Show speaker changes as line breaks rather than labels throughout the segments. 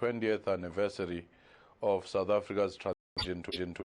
20th anniversary of South Africa's transition to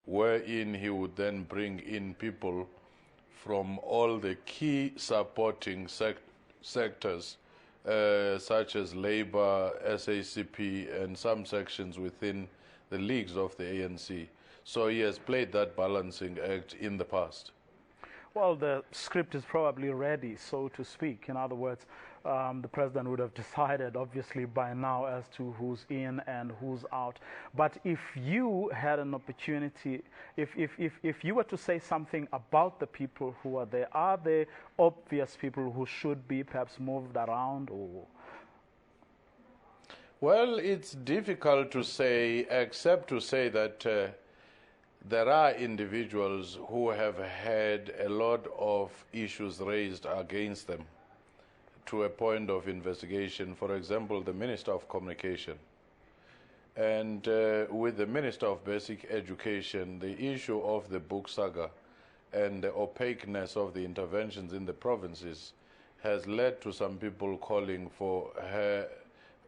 wherein he would then bring in people from all the key supporting sectors, such as Labour, SACP, and some sections within the leagues of the ANC. So he has played that balancing act in the past.
Well, the script is probably ready, so to speak. In other words, the president would have decided, obviously, by now as to who's in and who's out. But if you had an opportunity, if you were to say something about the people who are there obvious people who should be perhaps moved around? Or?
Well, it's difficult to say, except to say that there are individuals who have had a lot of issues raised against them to a point of investigation. For example, the Minister of Communication. And with the Minister of Basic Education, the issue of the book saga and the opaqueness of the interventions in the provinces has led to some people calling for her,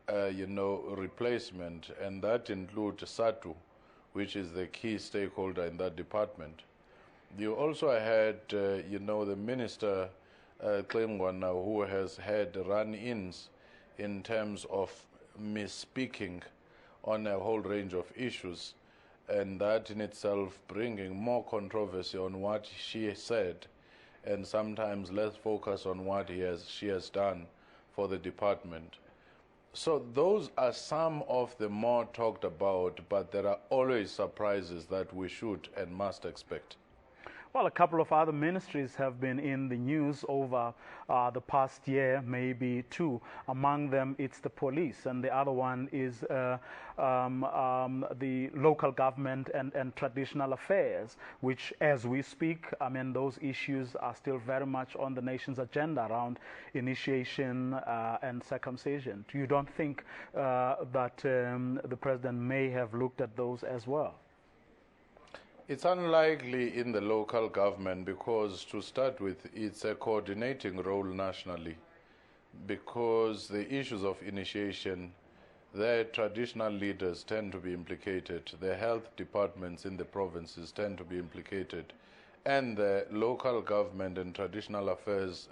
replacement, and that includes SATU, which is the key stakeholder in that department. You also had, the Minister Klingwana, who has had run-ins in terms of misspeaking on a whole range of issues, and that in itself bringing more controversy on what she said, and sometimes less focus on what she has done for the department. So those are some of the more talked about, but there are always surprises that we should and must expect.
Well, a couple of other ministries have been in the news over the past year, maybe two. Among them, it's the police, and the other one is the local government and traditional affairs, which, as we speak, I mean, those issues are still very much on the nation's agenda around initiation and circumcision. You don't think that the president may have looked at those as well?
It's unlikely in the local government because, to start with, it's a coordinating role nationally, because the issues of initiation, their traditional leaders tend to be implicated, the health departments in the provinces tend to be implicated, and the local government and traditional affairs,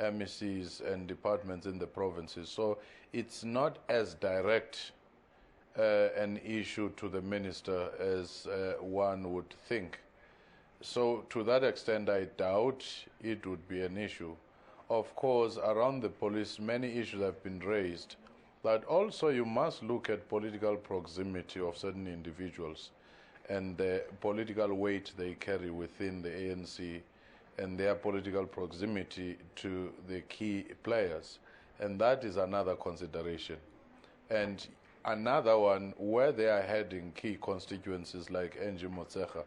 MECs and departments in the provinces. So it's not as direct an issue to the minister as one would think. So to that extent, I doubt it would be an issue. Of course, around the police, many issues have been raised, but also you must look at political proximity of certain individuals and the political weight they carry within the ANC and their political proximity to the key players. And that is another consideration. And another one, where they are heading key constituencies like NG Motsecha,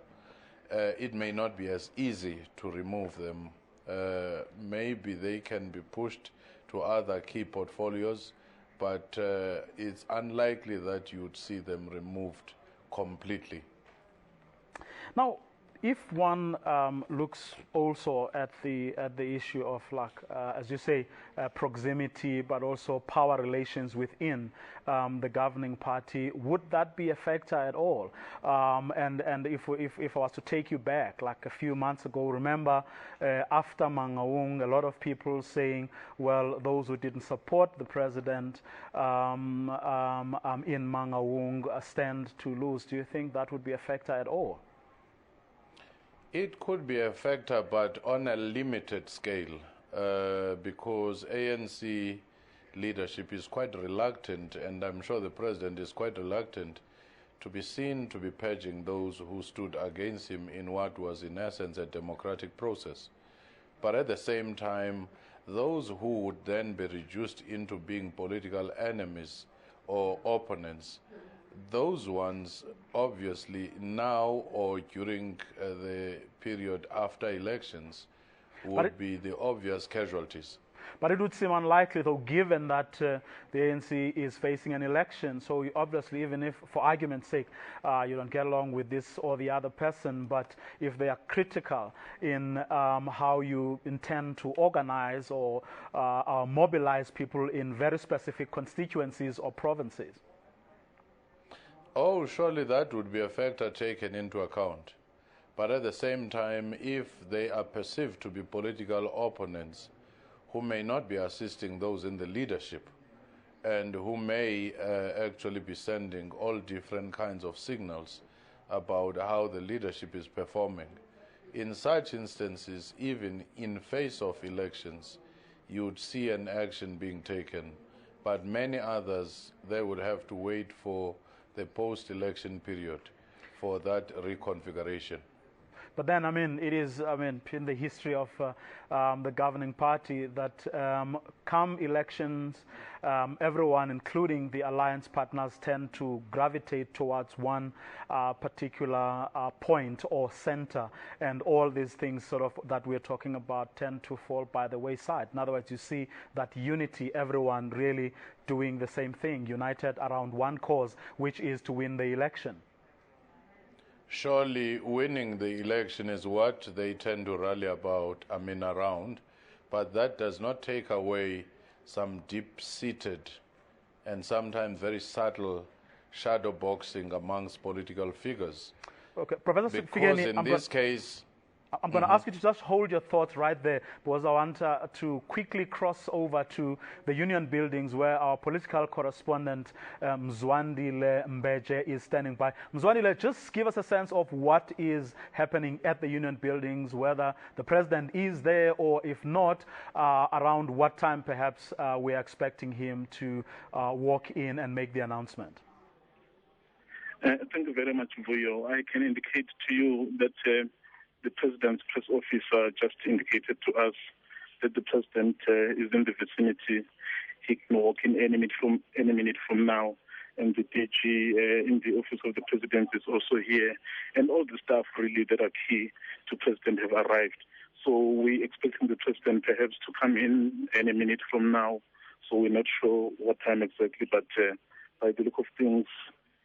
it may not be as easy to remove them. Maybe they can be pushed to other key portfolios, but it's unlikely that you would see them removed completely.
Now, If one looks also at the issue of, like, as you say, proximity, but also power relations within the governing party, would that be a factor at all? And if I was to take you back, like a few months ago, remember after Mangaung, a lot of people saying, well, those who didn't support the president in Mangaung stand to lose. Do you think that would be a factor at all?
It could be a factor, but on a limited scale, because ANC leadership is quite reluctant, and I'm sure the president is quite reluctant to be seen to be purging those who stood against him in what was in essence a democratic process. But at the same time, those who would then be reduced into being political enemies or opponents, those ones obviously now or during the period after elections would be the obvious casualties.
But it would seem unlikely, though, given that the ANC is facing an election. So obviously, even if, for argument's sake, you don't get along with this or the other person, but if they are critical in how you intend to organize or mobilize people in very specific constituencies or provinces.
Oh, surely that would be a factor taken into account. But at the same time, if they are perceived to be political opponents who may not be assisting those in the leadership and who may actually be sending all different kinds of signals about how the leadership is performing, in such instances, even in face of elections, you would see an action being taken. But many others, they would have to wait for the post-election period for that reconfiguration.
But then, I mean, it is, in the history of the governing party that come elections, everyone, including the alliance partners, tend to gravitate towards one particular point or center, and all these things sort of that we're talking about tend to fall by the wayside. In other words, you see that unity, everyone really doing the same thing, united around one cause, which is to win the election.
Surely winning the election is what they tend to rally around, but that does not take away some deep-seated and sometimes very subtle shadow boxing amongst political figures.
Okay, Professor
Because in this case,
I'm going to ask you to just hold your thoughts right there, because I want to quickly cross over to the union buildings where our political correspondent Mzwandile Mbeje is standing by. Mzwandile, just give us a sense of what is happening at the union buildings, whether the president is there, or if not, around what time perhaps we are expecting him to walk in and make the announcement.
Thank you very much, Vuyo. I can indicate to you that the President's press officer just indicated to us that the President is in the vicinity. He can walk in any minute from now. And the DG in the office of the President is also here. And all the staff really that are key to President have arrived. So we're expecting the President perhaps to come in any minute from now. So we're not sure what time exactly, but by the look of things,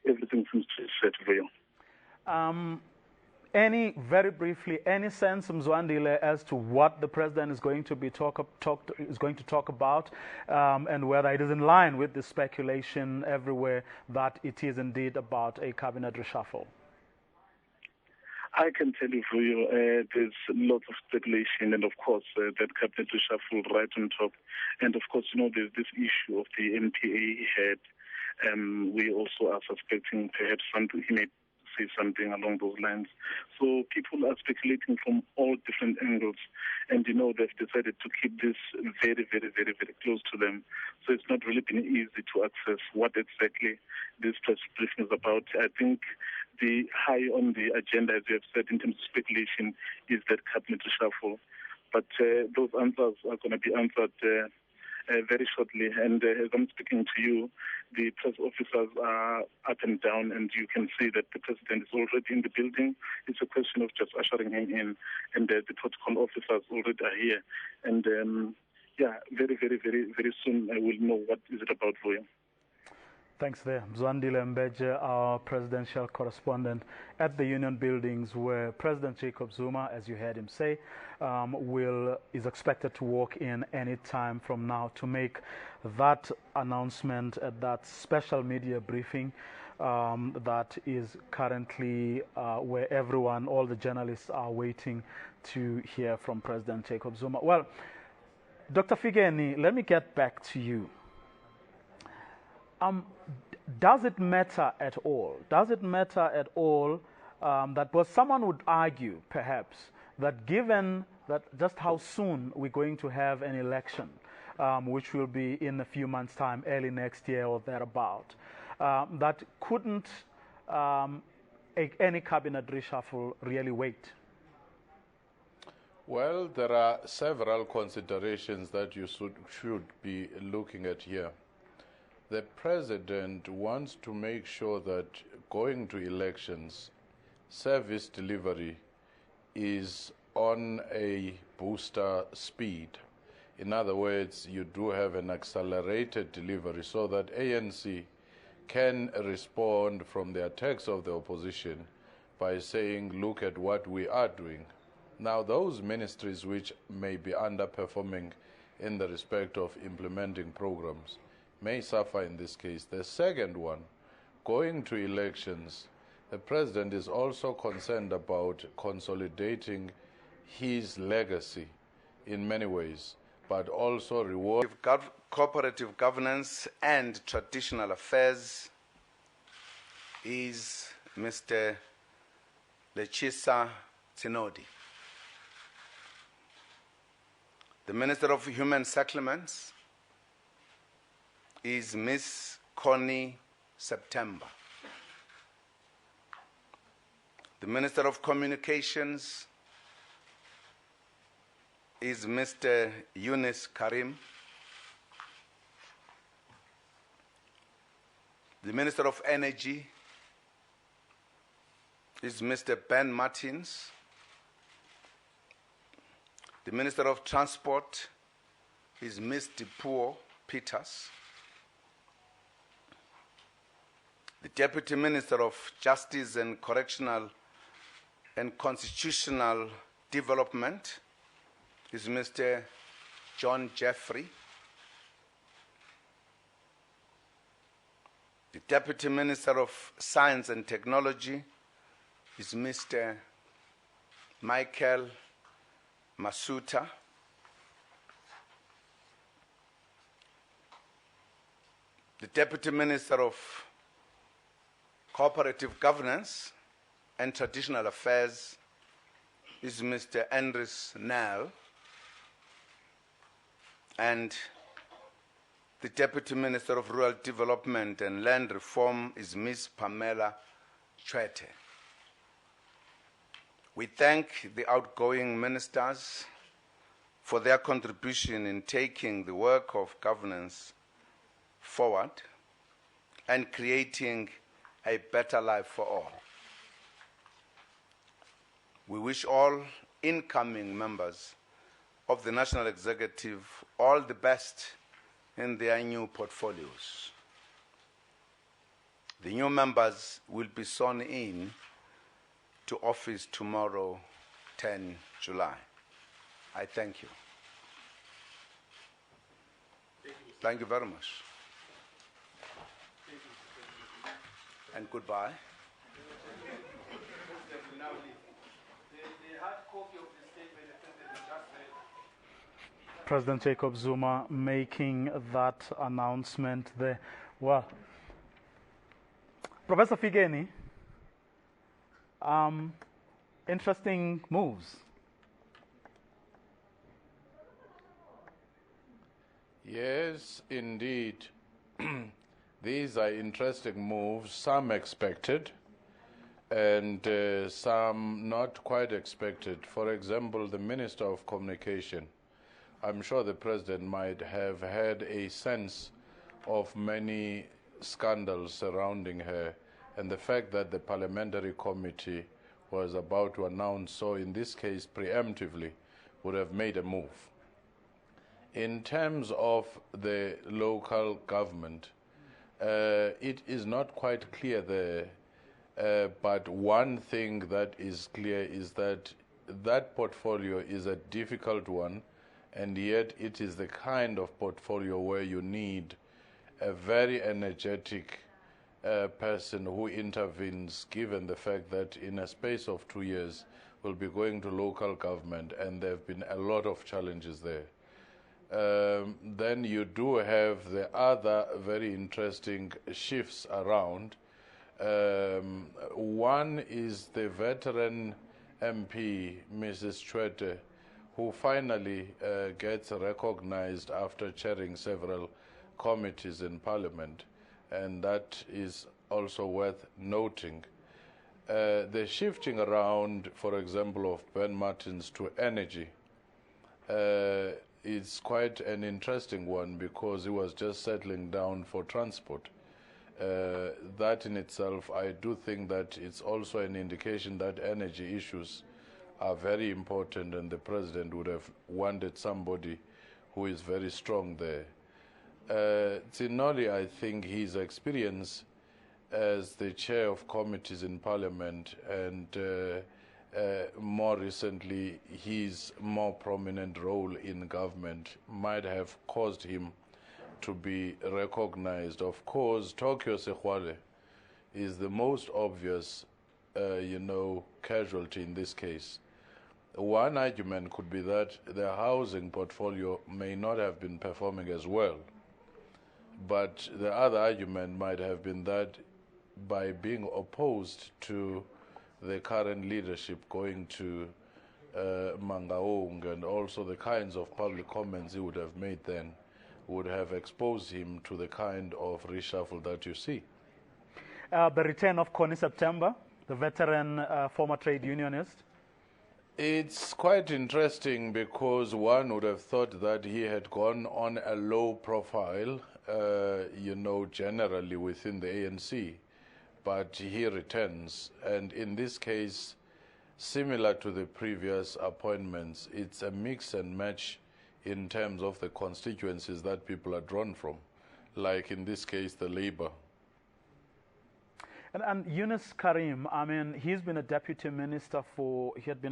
everything seems to be set for you.
Very briefly, any sense, Mzwandile, as to what the president is going to be talk about, and whether it is in line with the speculation everywhere that it is indeed about a cabinet reshuffle?
I can tell you, for you, there's lots of speculation, and of course, that cabinet reshuffle right on top. And of course, there's this issue of the MPA head. We also are suspecting perhaps he may say something along those lines. So people are speculating from all different angles, and they've decided to keep this very, very, very, very close to them. So it's not really been easy to access what exactly this press briefing is about. I think the high on the agenda, as you have said, in terms of speculation, is that cabinet reshuffle. But those answers are going to be answered very shortly. And as I'm speaking to you, the press officers are up and down, and you can see that the president is already in the building. It's a question of just ushering him in, and the protocol officers already are here. And very, very, very, very soon I will know what is it about for you.
Thanks there. Mzwandile Mbeje, our presidential correspondent at the Union Buildings, where President Jacob Zuma, as you heard him say, is expected to walk in any time from now to make that announcement at that special media briefing that is currently where everyone, all the journalists are waiting to hear from President Jacob Zuma. Well, Dr. Figeni, let me get back to you. Does it matter at all? Does it matter at all that someone would argue, perhaps, that given that just how soon we're going to have an election, which will be in a few months' time, early next year or thereabout, that couldn't any cabinet reshuffle really wait?
Well, there are several considerations that you should be looking at here. The president wants to make sure that going to elections, service delivery is on a booster speed. In other words, you do have an accelerated delivery so that ANC can respond from the attacks of the opposition by saying, look at what we are doing. Now, those ministries which may be underperforming in the respect of implementing programs may suffer in this case. The second one, going to elections, the president is also concerned about consolidating his legacy in many ways, but also reward
cooperative governance and traditional affairs is Mr. Lechisa Tsinodi. The Minister of Human Settlements is Ms. Corne September. The Minister of Communications is Mr. Yunus Karim. The Minister of Energy is Mr. Ben Martins. The Minister of Transport is Ms. Dipuo Peters. The Deputy Minister of Justice and Correctional and Constitutional Development is Mr. John Jeffrey. The Deputy Minister of Science and Technology is Mr. Michael Masuta. The Deputy Minister of Cooperative Governance and Traditional Affairs is Mr. Andres Nell. And the Deputy Minister of Rural Development and Land Reform is Ms. Pamela Chwete. We thank the outgoing ministers for their contribution in taking the work of governance forward and creating a better life for all. We wish all incoming members of the National Executive all the best in their new portfolios. The new members will be sworn in to office tomorrow, 10 July. I thank you. Thank you very much. And goodbye.
President Jacob Zuma making that announcement there. Well, Professor Figeni, interesting moves.
Yes, indeed. These are interesting moves, some expected and some not quite expected. For example, the Minister of Communication. I'm sure the President might have had a sense of many scandals surrounding her and the fact that the parliamentary committee was about to announce, so in this case preemptively, would have made a move. In terms of the local government, It is not quite clear there, but one thing that is clear is that that portfolio is a difficult one, and yet it is the kind of portfolio where you need a very energetic person who intervenes, given the fact that in a space of 2 years we'll be going to local government, and there have been a lot of challenges there. Then you do have the other very interesting shifts around. One is the veteran MP, Mrs. Chwete, who finally gets recognized after chairing several committees in Parliament, and that is also worth noting. The shifting around, for example, of Ben Martins to energy is quite an interesting one, because he was just settling down for transport. That in itself, I do think that it's also an indication that energy issues are very important, and the president would have wanted somebody who is very strong there. Tsinoli, I think his experience as the chair of committees in Parliament, and more recently his more prominent role in government, might have caused him to be recognized. Of course, Tokyo Sekhuale is the most obvious, casualty in this case. One argument could be that the housing portfolio may not have been performing as well, but the other argument might have been that by being opposed to the current leadership going to Mangaung, and also the kinds of public comments he would have made then, would have exposed him to the kind of reshuffle that you see.
The return of Corne September, the veteran former trade unionist.
It's quite interesting, because one would have thought that he had gone on a low profile, generally within the ANC, but he returns. And in this case, similar to the previous appointments, it's a mix and match in terms of the constituencies that people are drawn from, like in this case, the Labour.
And Yunus Karim, I mean, he's been a deputy minister for quite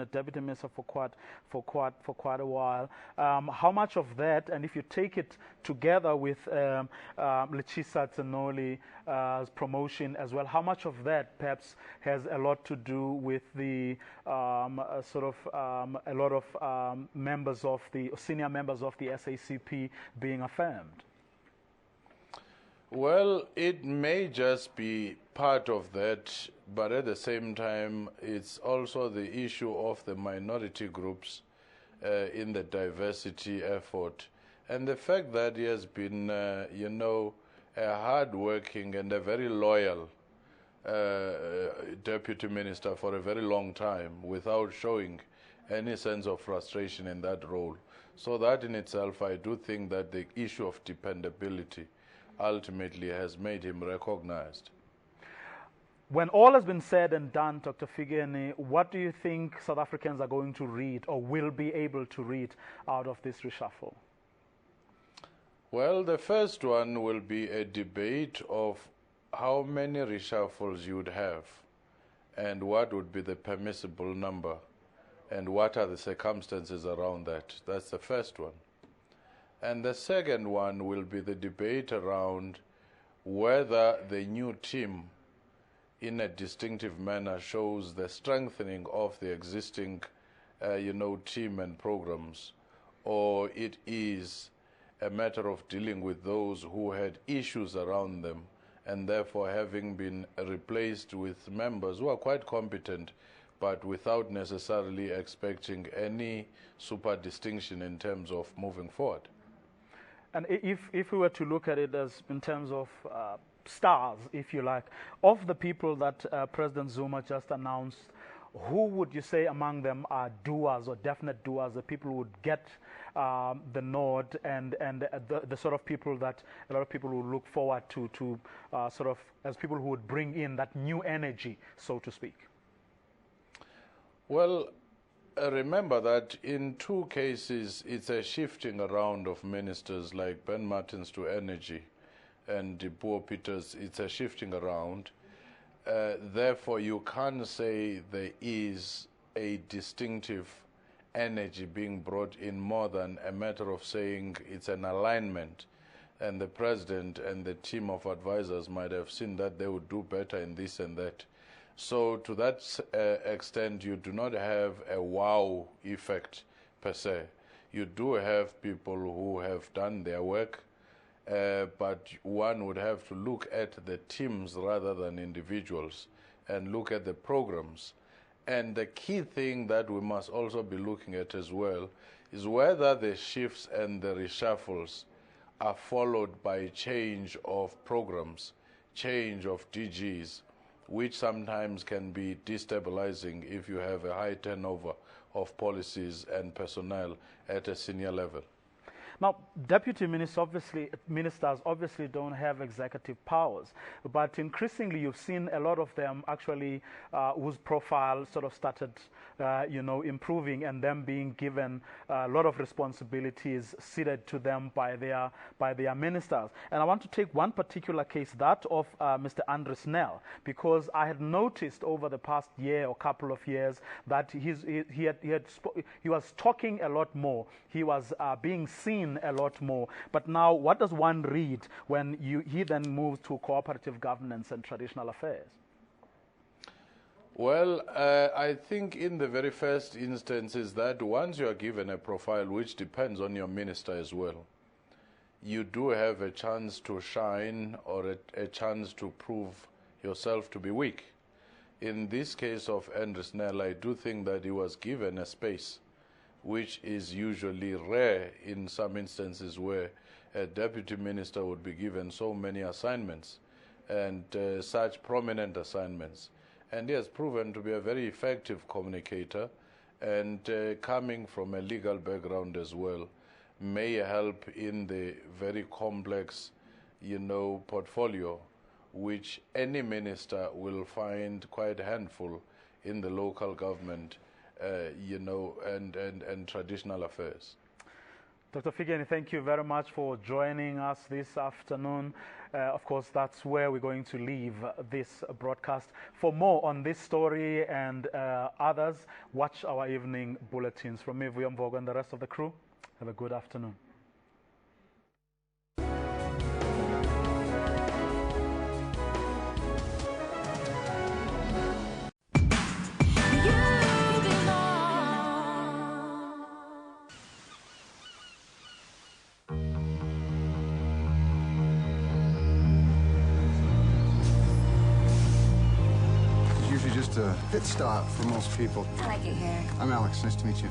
a while. How much of that, and if you take it together with Lechisa Tsenoli's promotion as well, how much of that perhaps has a lot to do with the a lot of members of the senior members of the SACP being affirmed?
Well, it may just be part of that, but at the same time, it's also the issue of the minority groups in the diversity effort. And the fact that he has been, a hard-working and a very loyal deputy minister for a very long time, without showing any sense of frustration in that role. So that in itself, I do think that the issue of dependability ultimately has made him recognized.
When all has been said and done, Dr. Figeni, what do you think South Africans are going to read, or will be able to read, out of this reshuffle?
Well, the first one will be a debate of how many reshuffles you would have, and what would be the permissible number, and what are the circumstances around that. That's the first one. And the second one will be the debate around whether the new team, in a distinctive manner, shows the strengthening of the existing, team and programs, or it is a matter of dealing with those who had issues around them, and therefore having been replaced with members who are quite competent, but without necessarily expecting any super distinction in terms of moving forward.
And if we were to look at it as in terms of stars, if you like, of the people that President Zuma just announced, who would you say among them are doers, or definite doers, the people who would get the nod, and the sort of people that a lot of people would look forward to sort of as people who would bring in that new energy, so to speak?
Well, remember that in two cases, it's a shifting around of ministers, like Ben Martins to energy, and the pulpiters, it's a shifting around. Therefore, you can't say there is a distinctive energy being brought in more than a matter of saying it's an alignment. And the president and the team of advisors might have seen that they would do better in this and that. So to that extent, you do not have a wow effect per se. You do have people who have done their work, but one would have to look at the teams rather than individuals and look at the programs. And the key thing that we must also be looking at as well is whether the shifts and the reshuffles are followed by change of programs, change of DGs, which sometimes can be destabilizing if you have a high turnover of policies and personnel at a senior level.
Now, deputy ministers obviously don't have executive powers, but increasingly you've seen a lot of them actually whose profile sort of started, improving, and them being given a lot of responsibilities ceded to them by their ministers. And I want to take one particular case, that of Mr. Andres Nel, because I had noticed over the past year or couple of years that he was talking a lot more. He was being seen a lot more. But now, what does one read when he then moves to cooperative governance and traditional affairs?
Well, I think in the very first instance is that once you are given a profile which depends on your minister as well, you do have a chance to shine or a chance to prove yourself to be weak. In this case of Andres Nel, I do think that he was given a space which is usually rare in some instances where a deputy minister would be given so many assignments and such prominent assignments. And he has proven to be a very effective communicator, and coming from a legal background as well may help in the very complex, portfolio which any minister will find quite a handful in the local government, and traditional affairs.
Dr. Figeni, thank you very much for joining us this afternoon. Of course, that's where we're going to leave this broadcast. For more on this story and others, watch our evening bulletins. From me, Vuyam Vogo, and the rest of the crew, have a good afternoon.
A pit stop for most people.
I like it here.
I'm Alex. Nice to meet you.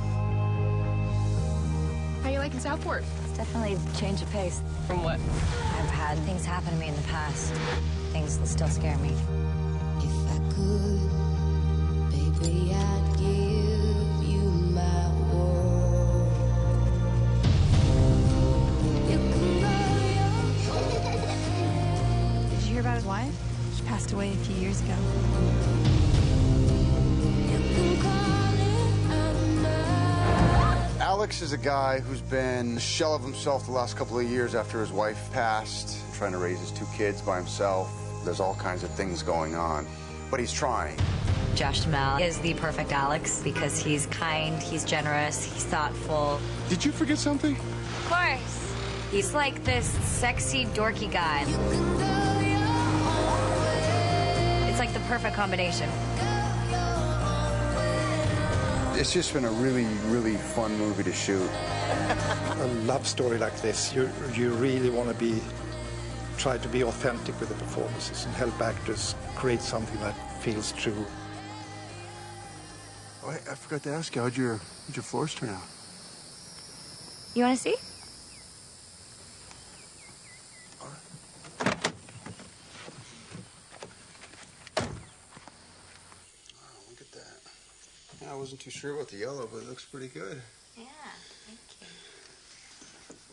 How you liking Southport? It's definitely a change of pace.
From what?
I've had things happen to me in the past. Things that still scare me.
If I could, baby, I'd give you my world. You can
Did you hear about his wife? She passed away a few years ago.
Alex is a guy who's been a shell of himself the last couple of years after his wife passed, trying to raise his 2 kids by himself. There's all kinds of things going on, but he's trying.
Josh Duhamel is the perfect Alex because he's kind, he's generous, he's thoughtful.
Did you forget something?
Of course. He's like this sexy, dorky guy. It's like the perfect combination.
It's just been a really, really fun movie to shoot.
A love story like this, you really want to try to be authentic with the performances and help actors create something that feels true.
Oh, I forgot to ask you, how'd your floors turn out?
You want to see?
I wasn't too sure about the yellow, but it looks pretty good.
Yeah, thank you.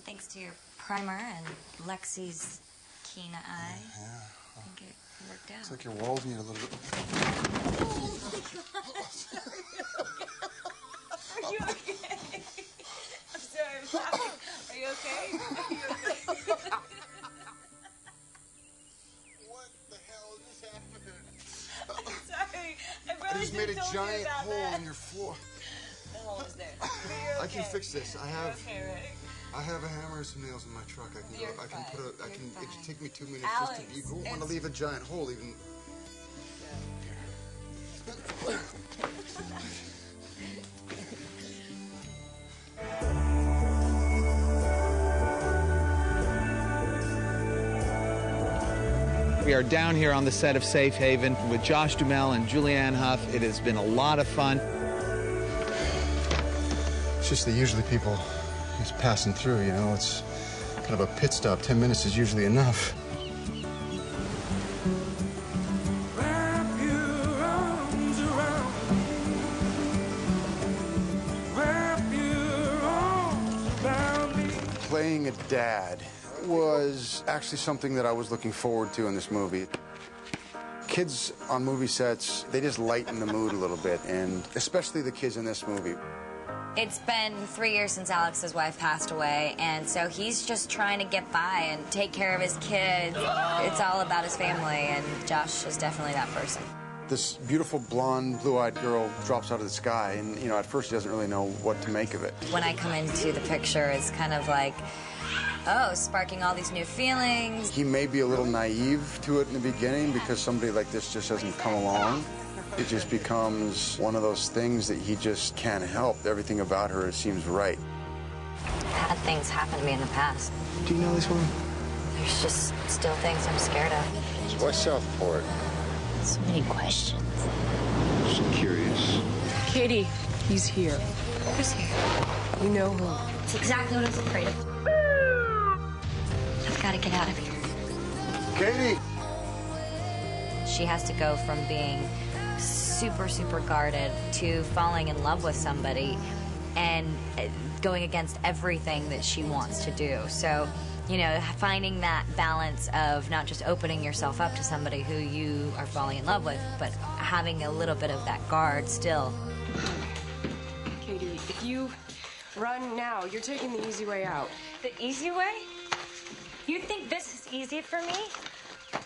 Thanks to your primer and Lexi's keen eye.
Yeah.
I think it worked out.
Looks like your walls need a little bit.
Are you okay? I'm sorry, I'm laughing. Are you okay? Are you okay?
just made a giant hole in your floor.
The hole is there.
I can fix this. I have
right?
a hammer and some nails in my truck. I can
You're
go. I can
fine.
put a. I can.
You're
It should
fine.
take me 2 minutes
Alex,
just to. You don't want to
it's-
leave a giant hole, even.
We are down here on the set of Safe Haven with Josh Duhamel and Julianne Hough. It has been a lot of fun.
It's just that usually people just passing through. You know, it's kind of a pit stop. 10 minutes is usually enough. Playing a dad was actually something that I was looking forward to in this movie. Kids on movie sets, they just lighten the mood a little bit, and especially the kids in this movie.
It's been 3 years since Alex's wife passed away, and so he's just trying to get by and take care of his kids. It's all about his family, and Josh is definitely that person.
This beautiful blonde, blue-eyed girl drops out of the sky, and, you know, at first she doesn't really know what to make of it.
When I come into the picture, it's kind of like, oh, sparking all these new feelings.
He may be a little naive to it in the beginning because somebody like this just doesn't come along. It just becomes one of those things that he just can't help. Everything about her seems right.
Bad things happened to me in the past.
Do you know this woman?
There's just still things I'm scared of.
Why Southport?
So many questions.
Just curious.
Katie, he's here.
Who's here?
You know who.
It's exactly what I was afraid of. I've got to get out of here.
Katie!
She has to go from being super, super guarded to falling in love with somebody and going against everything that she wants to do. So, you know, finding that balance of not just opening yourself up to somebody who you are falling in love with, but having a little bit of that guard still.
Katie, if you run now, you're taking the easy way out.
The easy way? You think this is easy for me?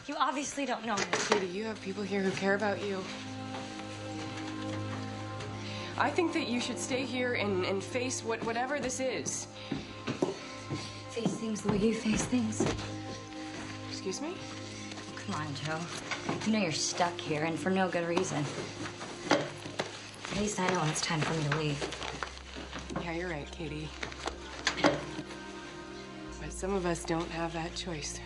You obviously don't know me.
Katie, you have people here who care about you. I think that you should stay here and face whatever this is.
Face things the way you face things.
Excuse me?
Come on, Joe. You know you're stuck here, and for no good reason. At least I know when it's time for me to leave.
Yeah, you're right, Katie. But some of us don't have that choice.